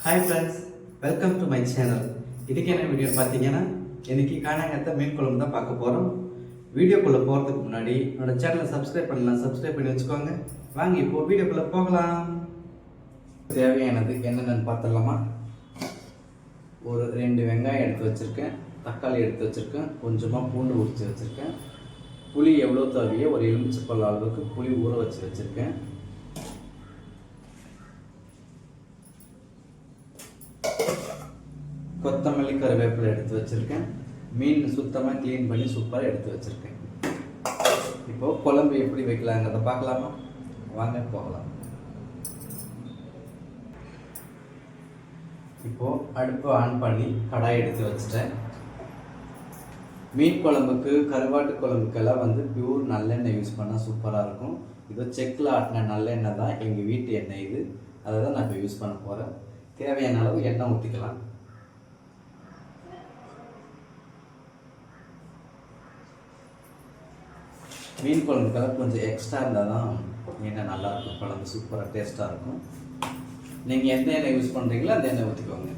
Hi friends, welcome to my channel. இதுக்கு என்ன video பார்த்தீங்கன்னா, இன்றைக்கி காணாங்கத்தை மீன் குழம்பு தான் பார்க்க போகிறோம். வீடியோக்குள்ளே போகிறதுக்கு முன்னாடி என்னோட சேனலை சப்ஸ்கிரைப் பண்ணி வச்சுக்கோங்க. வாங்க இப்போது வீடியோக்குள்ளே போகலாம். தேவையானது என்னென்னு பார்த்துடலாமா? ஒரு 2 வெங்காயம் எடுத்து வச்சுருக்கேன், தக்காளி எடுத்து வச்சுருக்கேன், கொஞ்சமாக பூண்டு உரித்து வச்சுருக்கேன், புளி எவ்வளோ தேவையோ ஒரு எலுமிச்சைப்பழ அளவுக்கு புளி ஊற வச்சுருக்கேன், கொத்தமல்லி கருவேப்பிலை எடுத்து வச்சுருக்கேன், மீன் சுத்தமாக க்ளீன் பண்ணி சூப்பராக எடுத்து வச்சுருக்கேன். இப்போது குழம்பு எப்படி வைக்கலாங்கிறத பார்க்கலாமா? வாங்க போகலாம். இப்போது அடுப்பு ஆன் பண்ணி கடாய் எடுத்து வச்சுட்டேன். மீன் குழம்புக்கு கருவாட்டு குழம்புக்கெல்லாம் பியூர் நல்லெண்ணெய் யூஸ் பண்ணால் சூப்பராக இருக்கும். இதோ செக்கில் ஆட்டின நல்லெண்ணெய் தான் எங்கள் வீட்டு எண்ணெய். இது அதை தான் நான் இப்போ யூஸ் பண்ண போகிறேன். தேவையான அளவு எண்ணெய் ஊற்றிக்கலாம். மீன் குழம்புக்கெல்லாம் கொஞ்சம் எக்ஸ்ட்ரா இருந்தால் தான் எண்ணெய் நல்லாயிருக்கும், குழம்பு சூப்பராக டேஸ்ட்டாக இருக்கும். நீங்கள் எந்த எண்ணெய் யூஸ் பண்ணுறீங்களோ அந்த எண்ணெய் ஊற்றிக்கோங்க.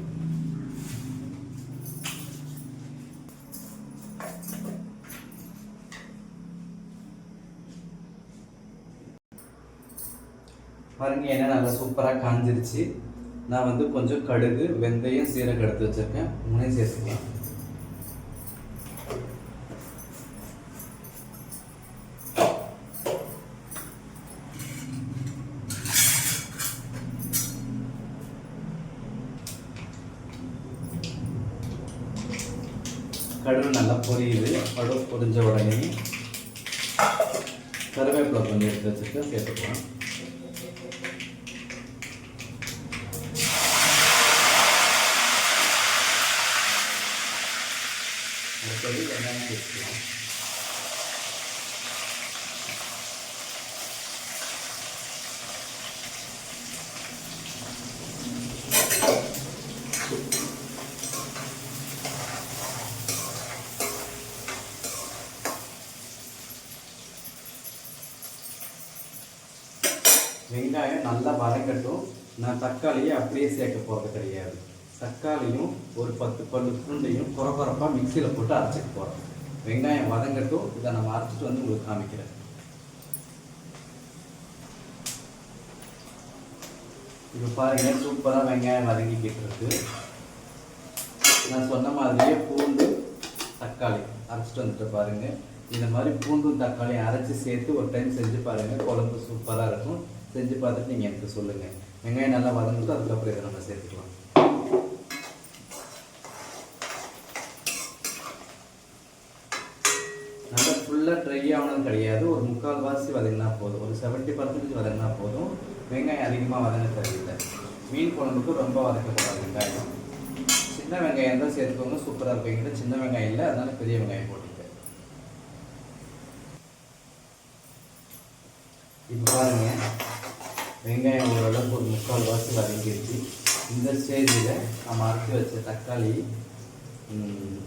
பாருங்க, எண்ணெய் நல்லா சூப்பராக காஞ்சிருச்சு. நான் கொஞ்சம் கடுகு, வெந்தயம், சீரகம் எடுத்து வச்சுருக்கேன். 3 சேர்த்துக்கலாம். கடுகு நல்லா பொரியுது. கடுகு பொரிஞ்ச உடனே கருவேப்பிலை கொஞ்சம் எடுத்து வச்சுட்டு சேர்த்துக்கலாம். வெங்காயம் சேர்த்துக்கலாம். வெங்காயம் நல்லா வதங்கட்டும். நான் தக்காளியை அப்படியே சேர்க்க போகிறது கிடையாது. தக்காளியும் ஒரு 10 பல்லு பூண்டையும் குறப்பாக மிக்சியில் போட்டு அரைச்சிட்டு போகிறோம். வெங்காயம் வதங்கட்டும். இதை நம்ம அரைச்சிட்டு உங்களுக்கு காமிக்கிறேன். இப்போ பாருங்கள், சூப்பராக வெங்காயம் வதங்கிக்கிட்டு இருக்கு. நான் சொன்ன மாதிரியே பூண்டு தக்காளி அரைச்சிட்டு வந்துட்டு பாருங்கள். இந்த மாதிரி பூண்டும் தக்காளியும் அரைச்சி சேர்த்து ஒரு டைம் செஞ்சு பாருங்கள். குழம்பு சூப்பராக இருக்கும். செஞ்சு பார்த்துட்டு நீங்கள் எனக்கு சொல்லுங்கள். வெங்காயம் நல்லா வதங்கிட்டு அதுக்கப்புறம் இதை நம்ம சேர்த்துக்கலாம். நல்லா ஃபுல்லாக ட்ரை ஆகணும் கிடையாது. ஒரு 3/4 வதங்கினா போதும். ஒரு 70% வதங்கினா போதும். வெங்காயம் அதிகமாக வதங்க தேவையில்லை. மீன் குழம்புக்கு ரொம்ப வதக்கக்கூடாது. வெங்காயம் சின்ன வெங்காயம் தான் சேர்த்துக்கோங்க, சூப்பராக இருக்கும். எங்கிட்ட சின்ன வெங்காயம் இல்லை, அதனால பெரிய வெங்காயம் போட்டுருக்கேன். இப்போ பாருங்கள், வெங்காயம் ஓரளவுக்கு ஒரு 3/4 வதங்கிடுச்சு. இந்த ஸ்டேஜில் நம்ம அரைச்சி வச்ச தக்காளி,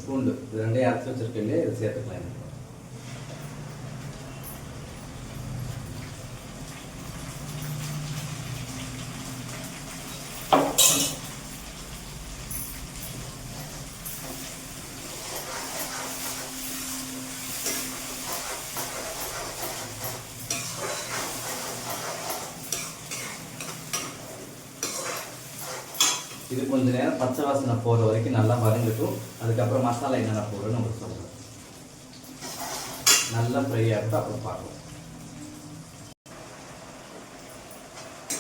பூண்டு இது 2 அரைச்சி வச்சுருக்கேன் இல்லையா, இதை சேர்த்துக்கலாம். இது கொஞ்ச நேரம் பச்சை வாசனை போகிற வரைக்கும் நல்லா வதங்கட்டும். அதுக்கப்புறம் மசாலா என்னென்ன போடுறோன்னு உங்களுக்கு சொல்கிறேன். நல்லா ஃப்ரை ஆகிட்டு அப்புறம் பார்க்கலாம்.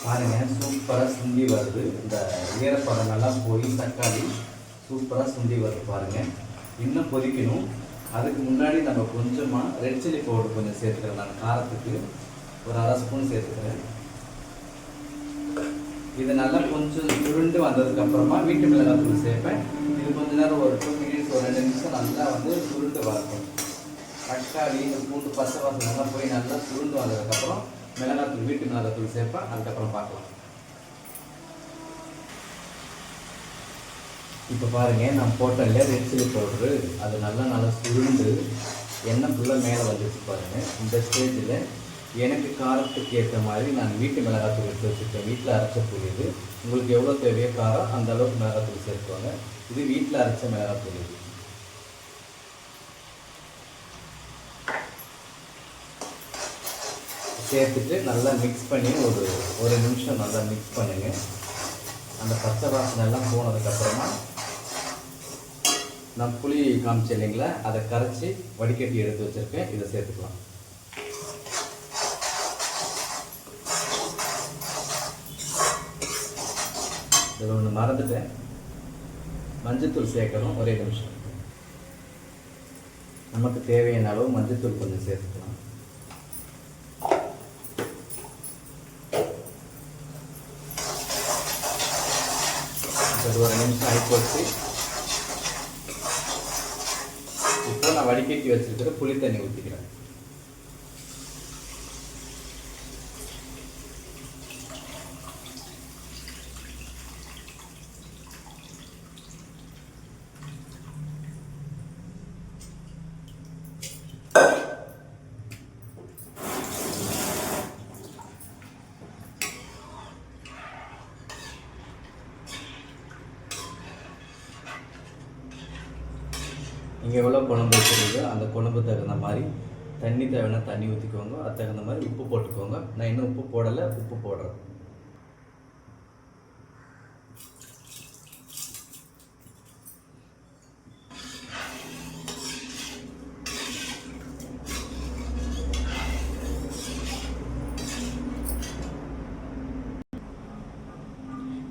பாருங்கள், சூப்பராக சுண்டி வருது. இந்த ஈரப்பதம் நல்லா போய் தக்காளி சூப்பராக சுண்டி வருது. பாருங்கள், இன்னும் கொதிக்கணும். அதுக்கு முன்னாடி நம்ம கொஞ்சமாக ரெட் சில்லி பவுடர் கொஞ்சம் சேர்த்துக்கிறேன். நான் காரத்துக்கு ஒரு 1/2 ஸ்பூன் சேர்த்துக்கிறேன். இது நல்லா கொஞ்சம் சுருண்டு வந்ததுக்கப்புறமா வீட்டு மிளகாத்தூள் சேர்ப்பேன். இது கொஞ்ச நேரம் ஒரு 2 மினிட்ஸ், ஒரு 2 நிமிஷம் நல்லா சுருண்டு வரணும். தக்காளி, இந்த பூண்டு பச்சை வாசனை நல்லா போய் நல்லா சுருண்டு வந்ததுக்கப்புறம் மிளகாத்தூள், வீட்டு மிளகாத்தூள் சேர்ப்பேன். அதுக்கப்புறம் பார்க்கலாம். இப்போ பாருங்கள், நான் போட்டேன் இல்லையா ரெட் சில்லி பவுட்ரு, அது நல்லா சுருண்டு எண்ணெய் ஃபுல்லாக மேலே வந்துச்சு பாருங்கள். இந்த ஸ்டேஜில் எனக்கு காரத்துக்கு ஏற்ற மாதிரி நான் வீட்டு மிளகாத்தூள் எடுத்து வச்சுருக்கேன். வீட்டில் அரைச்ச தூள் இது. உங்களுக்கு எவ்வளோ தேவையோ காரம் அந்த அளவுக்கு மிளகாத்தூள் சேர்த்துவாங்க. இது வீட்டில் அரைச்ச மிளகாத்தூள் இது. சேர்த்துட்டு நல்லா மிக்ஸ் பண்ணி ஒரு நிமிஷம் நல்லா மிக்ஸ் பண்ணுங்கள். அந்த பச்சை வாசனை எல்லாம் போனதுக்கப்புறமா நான் புளி காமிச்சேன் இல்லைங்களா, அதை கரைச்சி வடிகட்டி எடுத்து வச்சுருக்கேன். இதை சேர்த்துக்கலாம். இதில் ஒன்று மறந்துட்டேன், மஞ்சத்தூள் சேர்க்கணும். ஒரே நிமிஷம். நமக்கு தேவையான அளவு மஞ்சத்தூள் கொஞ்சம் சேர்த்துக்கலாம். ஒரு நிமிஷம் ஆகிப்போச்சு. இப்போ நான் வடிகட்டி வச்சிருக்கிற புளி தண்ணி ஊற்றிக்கிறேன். நீங்கள் எவ்வளோ குழம்பு வச்சுருக்கோ அந்த குழம்பு தகுந்த மாதிரி தண்ணி தேவைன்னா தண்ணி ஊற்றிக்கோங்க. அது தகுந்த மாதிரி உப்பு போட்டுக்கோங்க. நான் இன்னும் உப்பு போடலை, உப்பு போடுறேன்.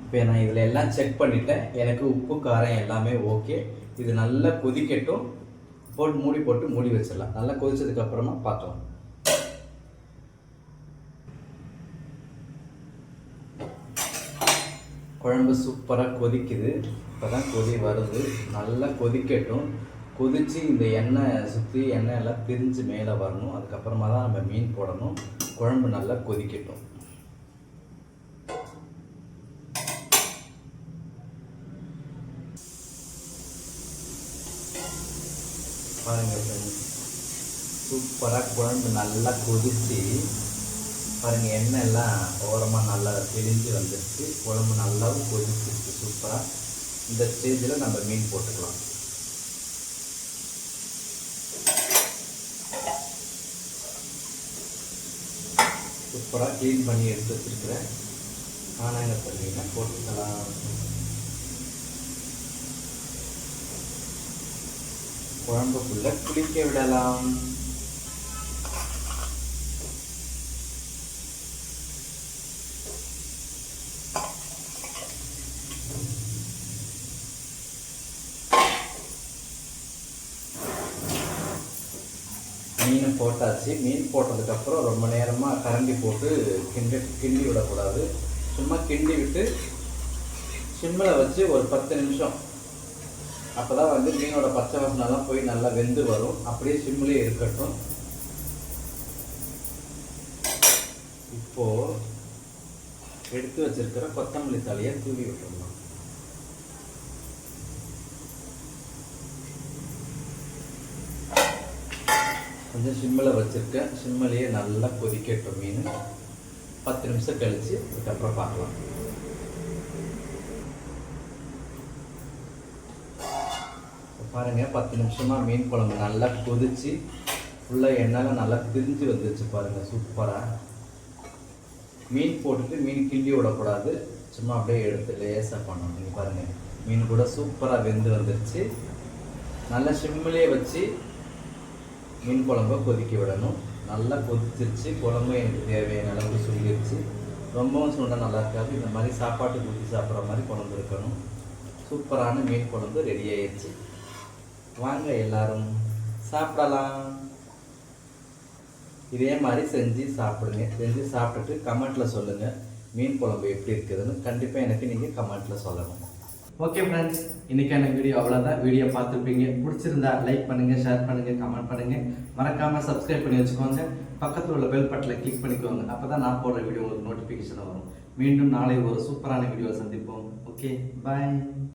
இப்போ நான் இதில் எல்லாம் செக் பண்ணிட்டேன். எனக்கு உப்பு காரம் எல்லாமே ஓகே. இது நல்லா கொதிக்கட்டும். போட்டு மூடி வச்சிடலாம். நல்லா கொதிச்சதுக்கப்புறமா பார்க்கலாம். குழம்பு சூப்பராக கொதிக்குது. இப்போ தான் கொதி வருது. நல்லா கொதிக்கட்டும். கொதித்து இந்த எண்ணெய் சுற்றி எண்ணெய் எல்லாம் பிரிஞ்சு மேலே வரணும். அதுக்கப்புறமா தான் நம்ம மீன் போடணும். குழம்பு நல்லா கொதிக்கட்டும். பாருங்கள் ஃப்ரெண்ட்ஸ், சூப்பராக குழம்பு நல்லா கொதித்து பாருங்கள், எண்ணெய் எல்லாம் ஓரமாக நல்லா தெளிஞ்சு வந்துடுச்சு. குழம்பு நல்லாவும் கொதிச்சிருச்சு சூப்பராக. இந்த ஸ்டேஜில் நம்ம மீன் போட்டுக்கலாம். சூப்பராக க்ளீன் பண்ணி எடுத்து வச்சுருக்கிறேன். காணாங்கத்தை மீனை போட்டுக்கலாம். குழம்புக்குள்ள குளிக்க விடலாம். மீன் போட்டாச்சு. மீன் போட்டதுக்கப்புறம் ரொம்ப நேரமாக கரண்டி போட்டு கிண்டி விடக்கூடாது. சும்மா கிண்டி விட்டு சிம்மில் வச்சு ஒரு 10 நிமிஷம். அப்போ தான் வந்து மீனோட பச்சை வாசனைலாம் போய் நல்லா வெந்து வரும். அப்படியே சிம்மிலே இருக்கட்டும். இப்போது எடுத்து வச்சிருக்கிற கொத்தமல்லி தலையை தூவி விட்டுடலாம். கொஞ்சம் சிம்மில் வச்சுருக்கேன். சிம்மிலேயே நல்லா கொதிக்கட்டும் மீன். 10 நிமிஷம் கழித்து அதுக்கப்புறம் பார்க்கலாம். பாருங்கள், 10 நிமிஷமாக மீன் குழம்பு நல்லா கொதிச்சு ஃபுல்லாக எண்ணெயில் நல்லா பிரிஞ்சு வந்துருச்சு. பாருங்கள், சூப்பராக. மீன் போட்டுட்டு மீன் கிண்டி விடக்கூடாது. சும்மா அப்படியே எடுத்து லேசாக பண்ணணும். நீங்கள் பாருங்கள், மீன் கூட சூப்பராக வெந்து வந்துருச்சு. நல்லா சிம்மிலே வச்சு மீன் குழம்பை கொதிக்க விடணும். நல்லா கொதிச்சிருச்சு. குழம்பு எனக்கு தேவையான அளவுக்கு சொல்லிடுச்சு. ரொம்பவும் சுண்ட நல்லா இருக்காது. இந்த மாதிரி சாப்பாட்டுக்கு ஊற்றி சாப்பிட்ற மாதிரி குழம்பு இருக்கணும். சூப்பரான மீன் குழம்பு ரெடி ஆயிடுச்சு. வாங்க எல்லாரும் சாப்பிடலாம். இதே மாதிரி செஞ்சு சாப்பிடுங்க. செஞ்சு சாப்பிட்டுட்டு கமெண்ட்டில் சொல்லுங்கள் மீன் குழம்பு எப்படி இருக்குதுன்னு. கண்டிப்பாக எனக்கு நீங்கள் கமெண்ட்டில் சொல்லணும். ஓகே ஃப்ரெண்ட்ஸ், இன்றைக்கான வீடியோ அவ்வளோதான். வீடியோ பார்த்துருப்பீங்க. பிடிச்சிருந்தா லைக் பண்ணுங்கள், ஷேர் பண்ணுங்கள், கமெண்ட் பண்ணுங்கள். மறக்காமல் சப்ஸ்கிரைப் பண்ணி வச்சுக்கோங்க. பக்கத்தில் உள்ள பெல் பட்டனை கிளிக் பண்ணிக்கோங்க. அப்போ தான் நான் போடுற வீடியோ உங்களுக்கு நோட்டிஃபிகேஷன் வரும். மீண்டும் நாளை ஒரு சூப்பரான வீடியோவை சந்திப்போம். ஓகே, பாய்.